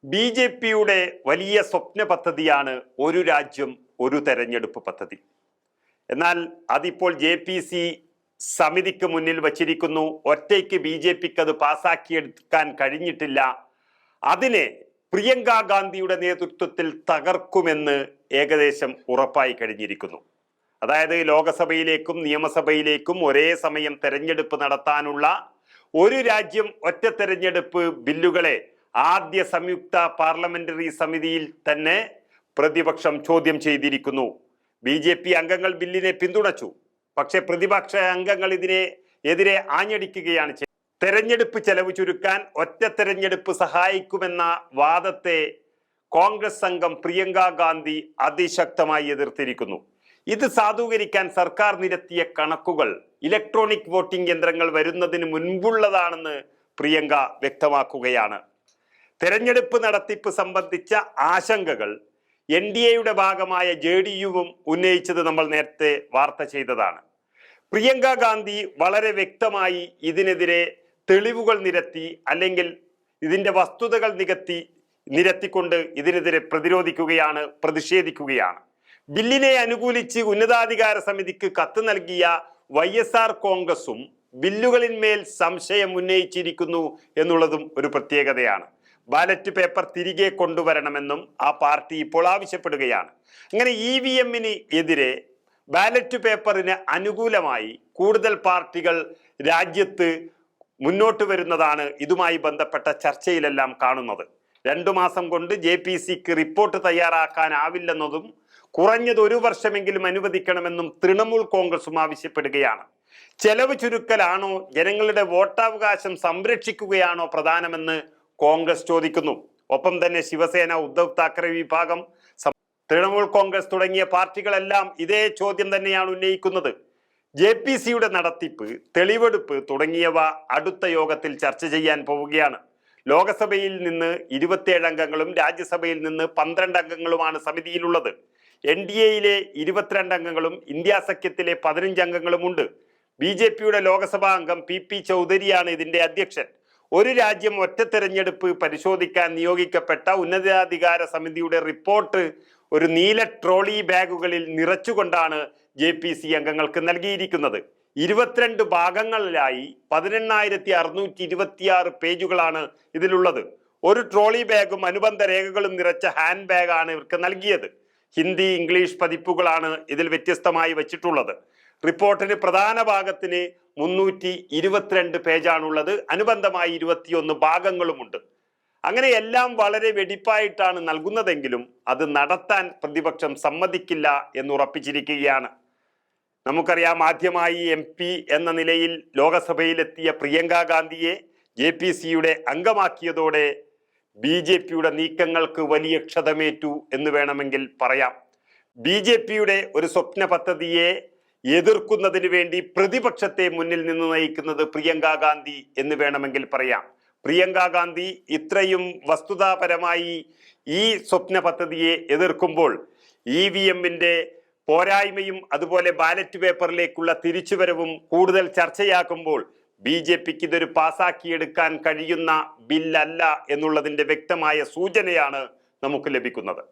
ബി.ജെ.പിയുടെ വലിയ സ്വപ്ന പദ്ധതിയാണ് ഒരു രാജ്യം ഒരു തെരഞ്ഞെടുപ്പ് പദ്ധതി. എന്നാൽ അതിപ്പോൾ JPC സമിതിക്ക് മുന്നിൽ വച്ചിരിക്കുന്നു. ഒറ്റയ്ക്ക് ബി.ജെ.പിക്ക് അത് പാസാക്കിയെടുക്കാൻ കഴിഞ്ഞിട്ടില്ല. അതിനെ പ്രിയങ്ക ഗാന്ധിയുടെ നേതൃത്വത്തിൽ തകർക്കുമെന്ന് ഏകദേശം ഉറപ്പായി കഴിഞ്ഞിരിക്കുന്നു. അതായത് ലോകസഭയിലേക്കും നിയമസഭയിലേക്കും ഒരേ സമയം തെരഞ്ഞെടുപ്പ് നടത്താനുള്ള ഒരു രാജ്യം ഒറ്റ തെരഞ്ഞെടുപ്പ് ബില്ലുകളെ ആദ്യ സംയുക്ത പാർലമെന്ററി സമിതിയിൽ തന്നെ പ്രതിപക്ഷം ചോദ്യം ചെയ്തിരിക്കുന്നു. BJP അംഗങ്ങൾ ബില്ലിനെ പിന്തുണച്ചു. പക്ഷെ പ്രതിപക്ഷ അംഗങ്ങൾ എതിരെ ആഞ്ഞടിക്കുകയാണ് ചെയ്തത്. തെരഞ്ഞെടുപ്പ് ചെലവ് ചുരുക്കാൻ ഒറ്റ തെരഞ്ഞെടുപ്പ് സഹായിക്കുമെന്ന വാദത്തെ കോൺഗ്രസ് അംഗം പ്രിയങ്ക ഗാന്ധി അതിശക്തമായി എതിർത്തിരിക്കുന്നു. ഇത് സാധൂകരിക്കാൻ സർക്കാർ നിരത്തിയ കണക്കുകൾ ഇലക്ട്രോണിക് വോട്ടിംഗ് യന്ത്രങ്ങൾ വരുന്നതിന് മുൻപുള്ളതാണെന്ന് പ്രിയങ്ക വ്യക്തമാക്കുകയാണ്. തെരഞ്ഞെടുപ്പ് നടത്തിപ്പ് സംബന്ധിച്ച ആശങ്കകൾ NDAയുടെ ഭാഗമായ JDUവും ഉന്നയിച്ചത് നമ്മൾ നേരത്തെ വാർത്ത ചെയ്തതാണ്. പ്രിയങ്ക ഗാന്ധി വളരെ വ്യക്തമായി ഇതിനെതിരെ തെളിവുകൾ നിരത്തി, അല്ലെങ്കിൽ ഇതിന്റെ വസ്തുതകൾ നിരത്തിക്കൊണ്ട് ഇതിനെതിരെ പ്രതിഷേധിക്കുകയാണ്. ബില്ലിനെ അനുകൂലിച്ച് ഉന്നതാധികാര സമിതിക്ക് കത്ത് നൽകിയ YSR കോൺഗ്രസും ബില്ലുകളിന്മേൽ സംശയം ഉന്നയിച്ചിരിക്കുന്നു എന്നുള്ളതും ഒരു പ്രത്യേകതയാണ്. ബാലറ്റ് പേപ്പർ തിരികെ കൊണ്ടുവരണമെന്നും ആ പാർട്ടി ഇപ്പോൾ ആവശ്യപ്പെടുകയാണ്. അങ്ങനെ EVMന് എതിരെ ബാലറ്റ് പേപ്പറിന് അനുകൂലമായി കൂടുതൽ പാർട്ടികൾ രാജ്യത്ത് മുന്നോട്ട് വരുന്നതാണ് ഇതുമായി ബന്ധപ്പെട്ട ചർച്ചയിലെല്ലാം കാണുന്നത്. 2 മാസം കൊണ്ട് JPCക്ക് റിപ്പോർട്ട് തയ്യാറാക്കാനാവില്ലെന്നതും കുറഞ്ഞത് 1 വർഷമെങ്കിലും അനുവദിക്കണമെന്നും തൃണമൂൽ കോൺഗ്രസും ആവശ്യപ്പെടുകയാണ്. ചെലവ് ചുരുക്കലാണോ ജനങ്ങളുടെ വോട്ടവകാശം സംരക്ഷിക്കുകയാണോ പ്രധാനമെന്ന് കോൺഗ്രസ് ചോദിക്കുന്നു. ഒപ്പം തന്നെ ശിവസേന, ഉദ്ധവ് താക്കറെ വിഭാഗം, തൃണമൂൽ കോൺഗ്രസ് തുടങ്ങിയ പാർട്ടികളെല്ലാം ഇതേ ചോദ്യം തന്നെയാണ് ഉന്നയിക്കുന്നത്. JPCയുടെ നടത്തിപ്പ്, തെളിവെടുപ്പ് തുടങ്ങിയവ അടുത്ത യോഗത്തിൽ ചർച്ച ചെയ്യാൻ പോവുകയാണ്. ലോകസഭയിൽ നിന്ന് 27 അംഗങ്ങളും രാജ്യസഭയിൽ നിന്ന് 12 അംഗങ്ങളുമാണ് സമിതിയിലുള്ളത്. NDAയിലെ 22 അംഗങ്ങളും ഇന്ത്യ സഖ്യത്തിലെ 15 അംഗങ്ങളുമുണ്ട്. BJPയുടെ ലോകസഭാ അംഗം PP ചൗധരിയാണ് ഇതിന്റെ അധ്യക്ഷൻ. ഒരു രാജ്യം ഒറ്റ തെരഞ്ഞെടുപ്പ് പരിശോധിക്കാൻ നിയോഗിക്കപ്പെട്ട ഉന്നതാധികാര സമിതിയുടെ റിപ്പോർട്ട് ഒരു നീല ട്രോളി ബാഗുകളിൽ നിറച്ചുകൊണ്ടാണ് JPC അംഗങ്ങൾക്ക് നൽകിയിരിക്കുന്നത്. 22 ഭാഗങ്ങളിലായി 18,626 പേജുകളാണ് ഇതിലുള്ളത്. ഒരു ട്രോളി ബാഗും അനുബന്ധ രേഖകളും നിറച്ച ഹാൻഡ് ബാഗാണ് ഇവർക്ക് നൽകിയത്. ഹിന്ദി, ഇംഗ്ലീഷ് പതിപ്പുകളാണ് ഇതിൽ വ്യത്യസ്തമായി വച്ചിട്ടുള്ളത്. റിപ്പോർട്ടിന് പ്രധാന ഭാഗത്തിന് 322 പേജാണുള്ളത്. അനുബന്ധമായി 21 ഭാഗങ്ങളുമുണ്ട്. അങ്ങനെ എല്ലാം വളരെ വെടിപ്പായിട്ടാണ് നൽകുന്നതെങ്കിലും അത് നടത്താൻ പ്രതിപക്ഷം സമ്മതിക്കില്ല എന്നുറപ്പിച്ചിരിക്കുകയാണ്. നമുക്കറിയാം, ആദ്യമായി MP എന്ന നിലയിൽ ലോകസഭയിലെത്തിയ പ്രിയങ്ക ഗാന്ധിയെ JPCയുടെ അംഗമാക്കിയതോടെ BJPയുടെ നീക്കങ്ങൾക്ക് വലിയ ക്ഷതമേറ്റു എന്ന് വേണമെങ്കിൽ പറയാം. BJPയുടെ ഒരു സ്വപ്ന പദ്ധതിയെ എതിർക്കുന്നതിന് വേണ്ടി പ്രതിപക്ഷത്തെ മുന്നിൽ നിന്ന് നയിക്കുന്നത് പ്രിയങ്ക ഗാന്ധി എന്ന് വേണമെങ്കിൽ പറയാം. പ്രിയങ്ക ഗാന്ധി ഇത്രയും വസ്തുതാപരമായി ഈ സ്വപ്ന പദ്ധതിയെ എതിർക്കുമ്പോൾ EVMന്റെ പോരായ്മയും അതുപോലെ ബാലറ്റ് പേപ്പറിലേക്കുള്ള തിരിച്ചുവരവും കൂടുതൽ ചർച്ചയാക്കുമ്പോൾ BJPക്ക് ഇതൊരു പാസാക്കിയെടുക്കാൻ കഴിയുന്ന ബില്ലല്ല എന്നുള്ളതിന്റെ വ്യക്തമായ സൂചനയാണ് നമുക്ക് ലഭിക്കുന്നത്.